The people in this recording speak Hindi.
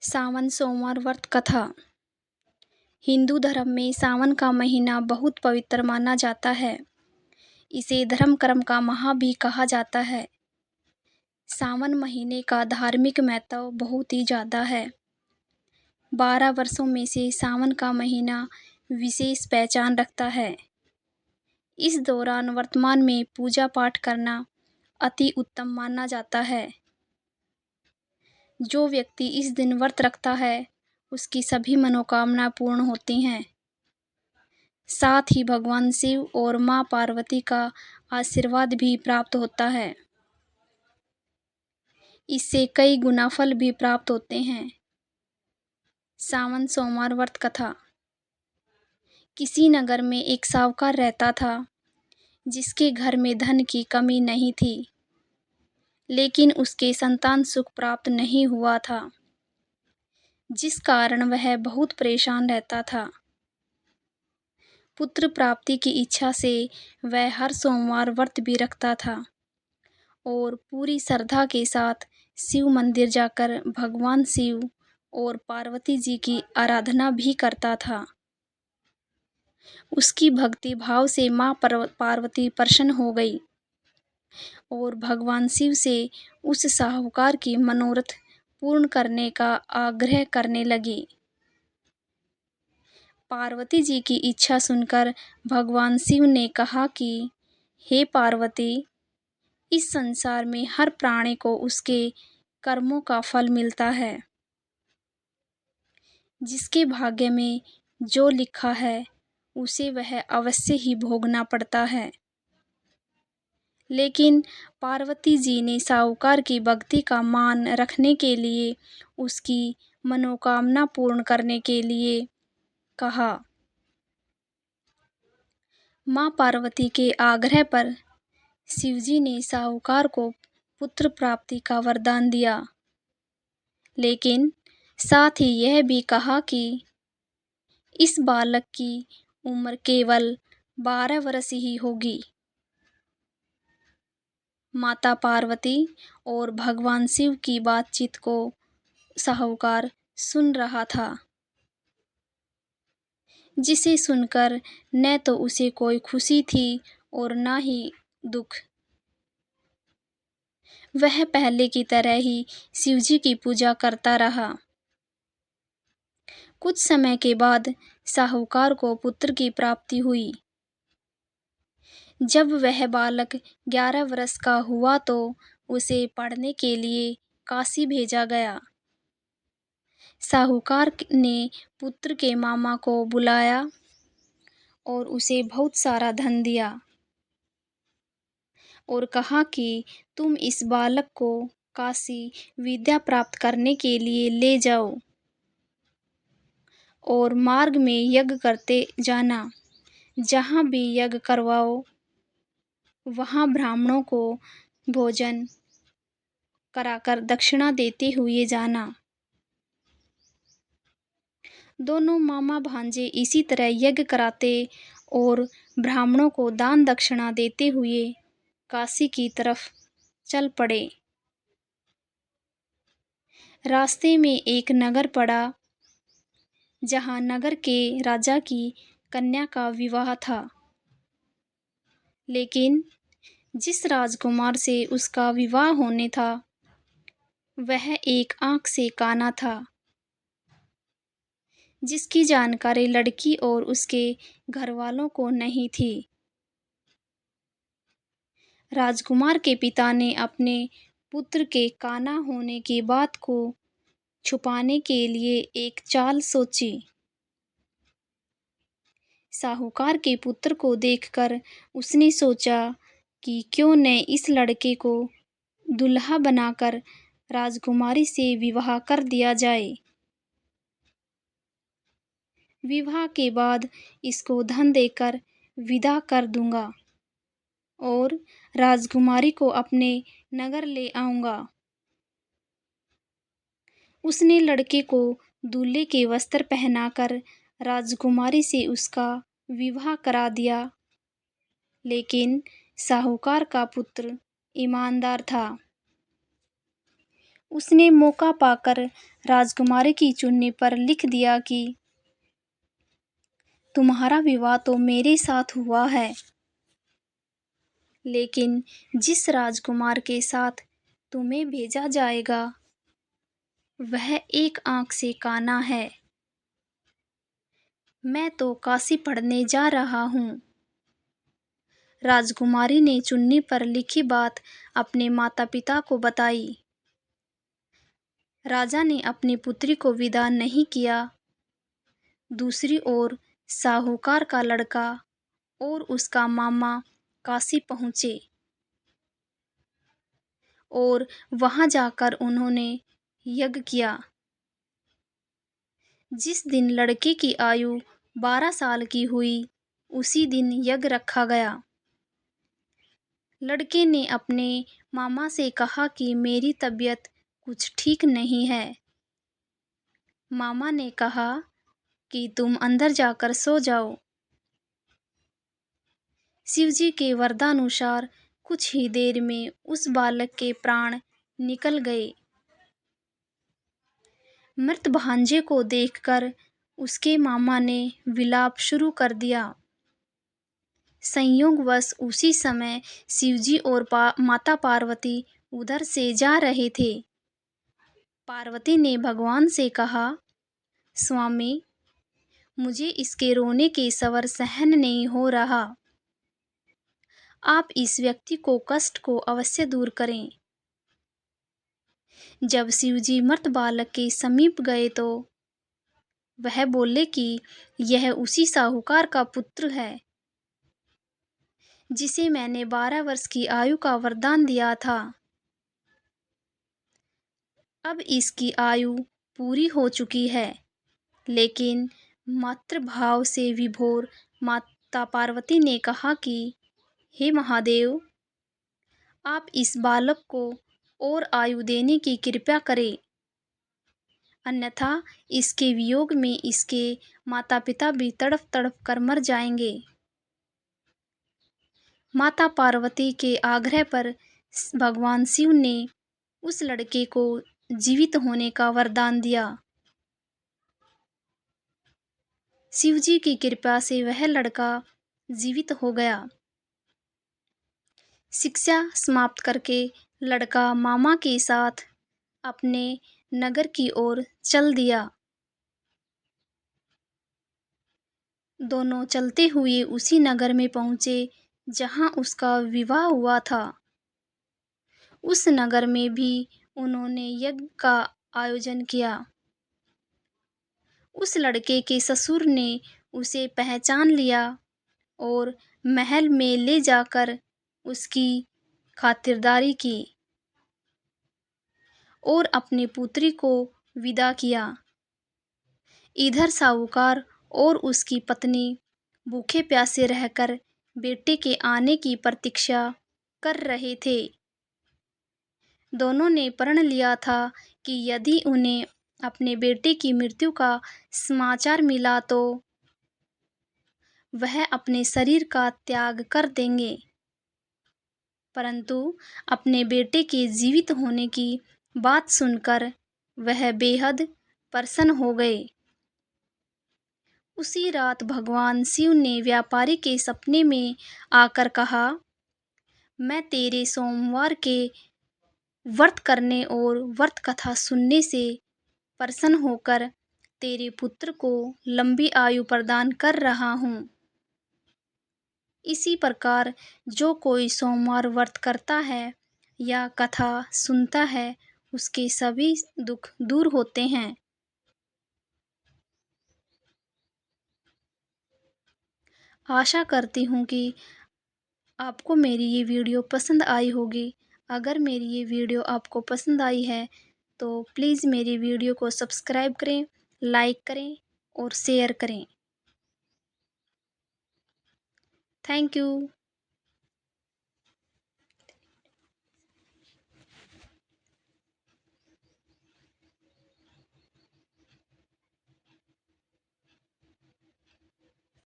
सावन सोमवार व्रत कथा। हिंदू धर्म में सावन का महीना बहुत पवित्र माना जाता है। इसे धर्म कर्म का माह भी कहा जाता है। सावन महीने का धार्मिक महत्व बहुत ही ज़्यादा है। 12 वर्षों में से सावन का महीना विशेष पहचान रखता है। इस दौरान वर्तमान में पूजा पाठ करना अति उत्तम माना जाता है। जो व्यक्ति इस दिन व्रत रखता है उसकी सभी मनोकामना पूर्ण होती हैं। साथ ही भगवान शिव और मां पार्वती का आशीर्वाद भी प्राप्त होता है। इससे कई गुना फल भी प्राप्त होते हैं। सावन सोमवार व्रत कथा। किसी नगर में एक साहूकार रहता था जिसके घर में धन की कमी नहीं थी, लेकिन उसके संतान सुख प्राप्त नहीं हुआ था, जिस कारण वह बहुत परेशान रहता था। पुत्र प्राप्ति की इच्छा से वह हर सोमवार व्रत भी रखता था और पूरी श्रद्धा के साथ शिव मंदिर जाकर भगवान शिव और पार्वती जी की आराधना भी करता था। उसकी भक्ति भाव से मां पार्वती प्रसन्न हो गई और भगवान शिव से उस साहूकार की मनोरथ पूर्ण करने का आग्रह करने लगी। पार्वती जी की इच्छा सुनकर भगवान शिव ने कहा कि हे पार्वती, इस संसार में हर प्राणी को उसके कर्मों का फल मिलता है। जिसके भाग्य में जो लिखा है उसे वह अवश्य ही भोगना पड़ता है। लेकिन पार्वती जी ने साहूकार की भक्ति का मान रखने के लिए उसकी मनोकामना पूर्ण करने के लिए कहा। मां पार्वती के आग्रह पर शिवजी ने साहूकार को पुत्र प्राप्ति का वरदान दिया, लेकिन साथ ही यह भी कहा कि इस बालक की उम्र केवल 12 वर्ष ही होगी। माता पार्वती और भगवान शिव की बातचीत को साहूकार सुन रहा था, जिसे सुनकर न तो उसे कोई खुशी थी और न ही दुख। वह पहले की तरह ही शिवजी की पूजा करता रहा। कुछ समय के बाद साहूकार को पुत्र की प्राप्ति हुई। जब वह बालक 11 वर्ष का हुआ तो उसे पढ़ने के लिए काशी भेजा गया। साहूकार ने पुत्र के मामा को बुलाया और उसे बहुत सारा धन दिया और कहा कि तुम इस बालक को काशी विद्या प्राप्त करने के लिए ले जाओ और मार्ग में यज्ञ करते जाना। जहाँ भी यज्ञ करवाओ वहाँ ब्राह्मणों को भोजन कराकर दक्षिणा देते हुए जाना। दोनों मामा भांजे इसी तरह यज्ञ कराते और ब्राह्मणों को दान दक्षिणा देते हुए काशी की तरफ चल पड़े। रास्ते में एक नगर पड़ा जहाँ नगर के राजा की कन्या का विवाह था, लेकिन जिस राजकुमार से उसका विवाह होने था वह एक आंख से काना था, जिसकी जानकारी लड़की और उसके घरवालों को नहीं थी। राजकुमार के पिता ने अपने पुत्र के काना होने की बात को छुपाने के लिए एक चाल सोची। साहूकार के पुत्र को देखकर उसने सोचा कि क्यों न इस लड़के को दुल्हा बनाकर राजकुमारी से विवाह कर दिया जाए। विवाह के बाद इसको धन देकर विदा कर दूंगा और राजकुमारी को अपने नगर ले आऊंगा। उसने लड़के को दूल्हे के वस्त्र पहनाकर राजकुमारी से उसका विवाह करा दिया, लेकिन साहूकार का पुत्र ईमानदार था। उसने मौका पाकर राजकुमारी की चुन्नी पर लिख दिया कि तुम्हारा विवाह तो मेरे साथ हुआ है, लेकिन जिस राजकुमार के साथ तुम्हें भेजा जाएगा वह एक आंख से काना है। मैं तो काशी पढ़ने जा रहा हूँ। राजकुमारी ने चुन्नी पर लिखी बात अपने माता पिता को बताई। राजा ने अपनी पुत्री को विदा नहीं किया। दूसरी ओर साहूकार का लड़का और उसका मामा काशी पहुँचे और वहां जाकर उन्होंने यज्ञ किया। जिस दिन लड़के की आयु 12 साल की हुई उसी दिन यज्ञ रखा गया। लड़के ने अपने मामा से कहा कि मेरी तबीयत कुछ ठीक नहीं है। मामा ने कहा कि तुम अंदर जाकर सो जाओ। शिवजी के वरदानुसार कुछ ही देर में उस बालक के प्राण निकल गए। मृत भांजे को देखकर उसके मामा ने विलाप शुरू कर दिया। संयोगवश उसी समय शिवजी और माता पार्वती उधर से जा रहे थे। पार्वती ने भगवान से कहा, स्वामी, मुझे इसके रोने के स्वर सहन नहीं हो रहा। आप इस व्यक्ति को कष्ट को अवश्य दूर करें। जब शिवजी मृत बालक के समीप गए तो वह बोले कि यह उसी साहूकार का पुत्र है जिसे मैंने 12 वर्ष की आयु का वरदान दिया था। अब इसकी आयु पूरी हो चुकी है, लेकिन मातृभाव से विभोर माता पार्वती ने कहा कि हे महादेव, आप इस बालक को और आयु देने की कृपा करें, अन्यथा इसके वियोग में इसके माता पिता भी तड़प तड़प कर मर जाएंगे। माता पार्वती के आग्रह पर भगवान शिव ने उस लड़के को जीवित होने का वरदान दिया। शिवजी की कृपा से वह लड़का जीवित हो गया। शिक्षा समाप्त करके लड़का मामा के साथ अपने नगर की ओर चल दिया। दोनों चलते हुए उसी नगर में पहुंचे जहां उसका विवाह हुआ था। उस नगर में भी उन्होंने यज्ञ का आयोजन किया। उस लड़के के ससुर ने उसे पहचान लिया और महल में ले जाकर उसकी खातिरदारी की और अपनी पुत्री को विदा किया। इधर साहूकार और उसकी पत्नी भूखे प्यासे रहकर बेटे के आने की प्रतीक्षा कर रहे थे। दोनों ने प्रण लिया था कि यदि उन्हें अपने बेटे की मृत्यु का समाचार मिला तो वह अपने शरीर का त्याग कर देंगे। परंतु अपने बेटे के जीवित होने की बात सुनकर वह बेहद प्रसन्न हो गए। उसी रात भगवान शिव ने व्यापारी के सपने में आकर कहा, मैं तेरे सोमवार के व्रत करने और व्रत कथा सुनने से प्रसन्न होकर तेरे पुत्र को लंबी आयु प्रदान कर रहा हूँ। इसी प्रकार जो कोई सोमवार व्रत करता है या कथा सुनता है उसके सभी दुख दूर होते हैं। आशा करती हूँ कि आपको मेरी ये वीडियो पसंद आई होगी। अगर मेरी ये वीडियो आपको पसंद आई है तो प्लीज़ मेरी वीडियो को सब्सक्राइब करें, लाइक करें और शेयर करें। Thank you.